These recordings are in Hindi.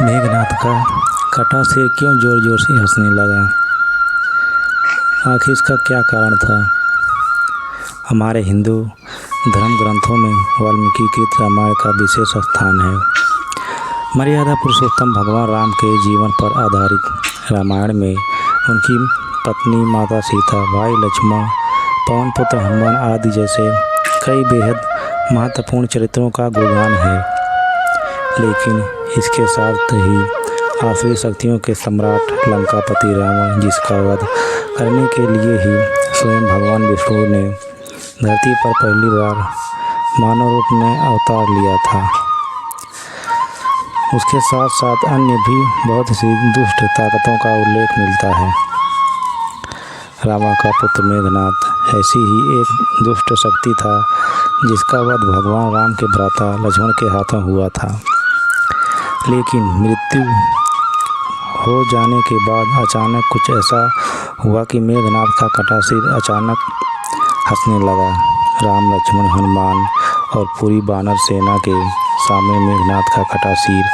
मेघनाद का कटा सिर क्यों जोर जोर से हंसने लगा? आखिर इसका क्या कारण था? हमारे हिंदू धर्म ग्रंथों में वाल्मीकि कृत रामायण का विशेष स्थान है। मर्यादा पुरुषोत्तम भगवान राम के जीवन पर आधारित रामायण में उनकी पत्नी माता सीता, भाई लक्ष्मण, पवन पुत्र हनुमान आदि जैसे कई बेहद महत्वपूर्ण चरित्रों का गुणगान है। लेकिन इसके साथ ही आसुरी शक्तियों के सम्राट लंकापति रावण, जिसका वध करने के लिए ही स्वयं भगवान विष्णु ने धरती पर पहली बार मानव रूप में अवतार लिया था, उसके साथ साथ अन्य भी बहुत सी दुष्ट ताकतों का उल्लेख मिलता है। रावण का पुत्र मेघनाद ऐसी ही एक दुष्ट शक्ति था जिसका वध भगवान राम के भ्राता लक्ष्मण के हाथों हुआ था। लेकिन मृत्यु हो जाने के बाद अचानक कुछ ऐसा हुआ कि मेघनाद का कटा सिर अचानक हंसने लगा। राम, लक्ष्मण, हनुमान और पूरी वानर सेना के सामने मेघनाद का कटा सिर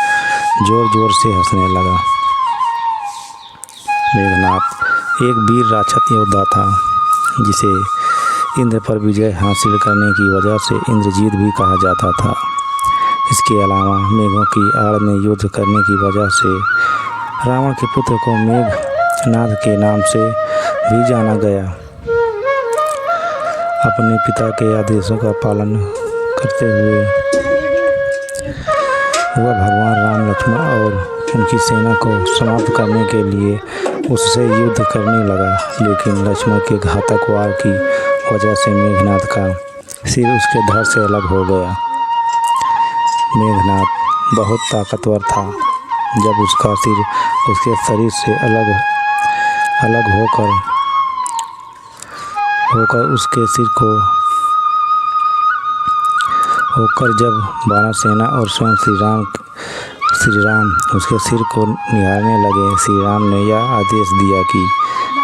जोर जोर से हंसने लगा। मेघनाद एक वीर राक्षस योद्धा था जिसे इंद्र पर विजय हासिल करने की वजह से इंद्रजीत भी कहा जाता था। इसके अलावा मेघों की आड़ में युद्ध करने की वजह से रावण के पुत्र को मेघनाद के नाम से भी जाना गया। अपने पिता के आदेशों का पालन करते हुए वह भगवान राम, लक्ष्मण और उनकी सेना को समाप्त करने के लिए उससे युद्ध करने लगा। लेकिन लक्ष्मण के घातक वार की वजह से मेघनाद का सिर उसके धड़ से अलग हो गया। मेघनाद बहुत ताकतवर था। जब उसका सिर उसके शरीर से अलग होकर उसके सिर को जब वानर सेना और स्वयं श्री राम उसके सिर को निहारने लगे, श्री राम ने यह आदेश दिया कि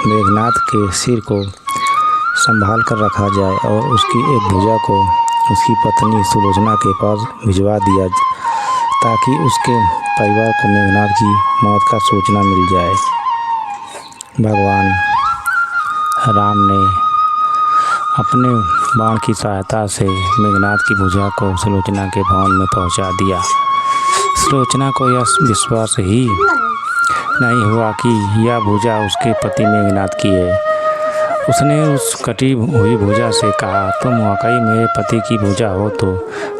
मेघनाद के सिर को संभाल कर रखा जाए और उसकी एक भुजा को उसकी पत्नी सुलोचना के पास भिजवा दिया ताकि उसके परिवार को मेघनाद की मौत का सूचना मिल जाए। भगवान राम ने अपने बाण की सहायता से मेघनाद की भुजा को सुलोचना के भवन में पहुंचा दिया। सुलोचना को यह विश्वास ही नहीं हुआ कि यह भुजा उसके पति मेघनाद की है। उसने उस कटी हुई भुजा से कहा, तुम वाकई मेरे पति की भुजा हो तो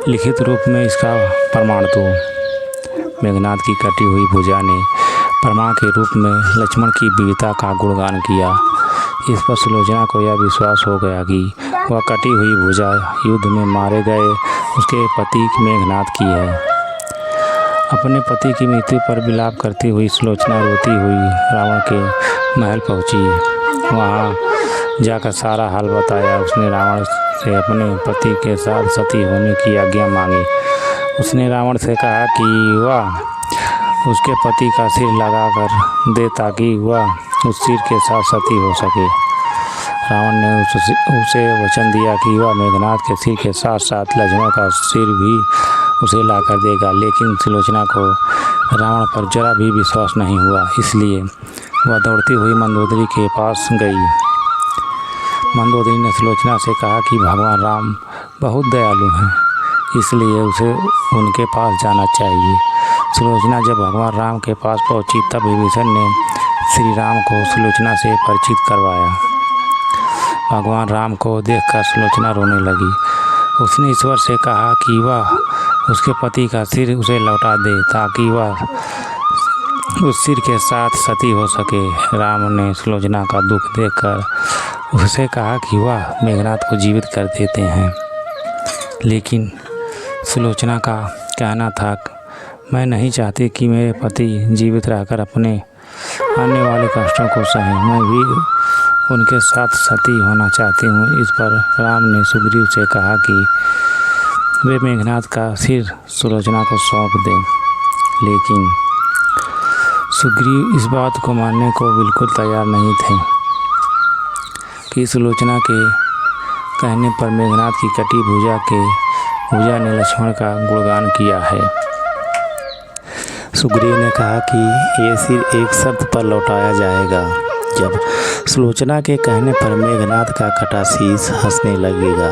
लिखित रूप में इसका प्रमाण दो। मेघनाद की कटी हुई भुजा ने प्रमाण के रूप में लक्ष्मण की वीरता का गुणगान किया। इस पर सुलोचना को यह विश्वास हो गया कि वह कटी हुई भुजा युद्ध में मारे गए उसके पति मेघनाद की है। अपने पति की मृत्यु पर विलाप करती हुई सुलोचना रोती हुई रावण के महल पहुंची। वहां जाकर सारा हाल बताया। उसने रावण से अपने पति के साथ सती होने की आज्ञा मांगी। उसने रावण से कहा कि वह उसके पति का सिर लगाकर दे ताकि वह उस सिर के साथ सती हो सके। रावण ने उसे वचन दिया कि वह मेघनाद के सिर के साथ साथ लक्ष्मण का सिर भी उसे लाकर देगा। लेकिन सुलोचना को रावण पर जरा भी विश्वास नहीं हुआ, इसलिए वह दौड़ती हुई मंदोदरी के पास गई। मंदोदरी ने सुलोचना से कहा कि भगवान राम बहुत दयालु हैं, इसलिए उसे उनके पास जाना चाहिए। सुलोचना जब भगवान राम के पास पहुंची तब विभीषण ने श्री राम को सुलोचना से परिचित करवाया। भगवान राम को देखकर सुलोचना रोने लगी। उसने ईश्वर से कहा कि वह उसके पति का सिर उसे लौटा दे ताकि वह उस सिर के साथ सती हो सके। राम ने सुलोचना का दुख देखकर उससे कहा कि वह मेघनाद को जीवित कर देते हैं। लेकिन सुलोचना का कहना था, मैं नहीं चाहती कि मेरे पति जीवित रहकर अपने आने वाले कष्टों को सहें, मैं भी उनके साथ सती होना चाहती हूँ। इस पर राम ने सुग्रीव से कहा कि वे मेघनाद का सिर सुलोचना को सौंप दें। लेकिन सुग्रीव इस बात को मानने को बिल्कुल तैयार नहीं थे कि सुलोचना के कहने पर मेघनाद की कटी भुजा ने लक्ष्मण का गुणगान किया है। सुग्रीव ने कहा कि ये सिर एक शर्त पर लौटाया जाएगा। जब सुलोचना के कहने पर मेघनाथ का कटा शीश हंसने लगेगा।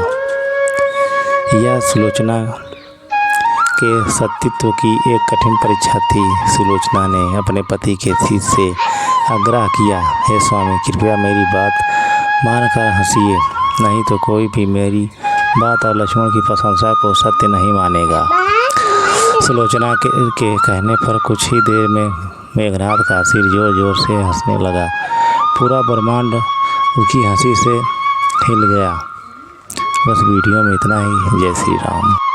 यह सुलोचना के सतीत्व की एक कठिन परीक्षा थी। सुलोचना ने अपने पति के शीश से आग्रह किया, हे स्वामी, कृपया मेरी बात मानकर हंसिए, नहीं तो कोई भी मेरी बात और लक्ष्मण की प्रशंसा को सत्य नहीं मानेगा। सुलोचना के कहने पर कुछ ही देर में मेघनाथ का सिर जोर जोर से हंसने लगा। पूरा ब्रह्मांड उसकी हंसी से हिल गया। बस वीडियो में इतना ही। जय श्री राम।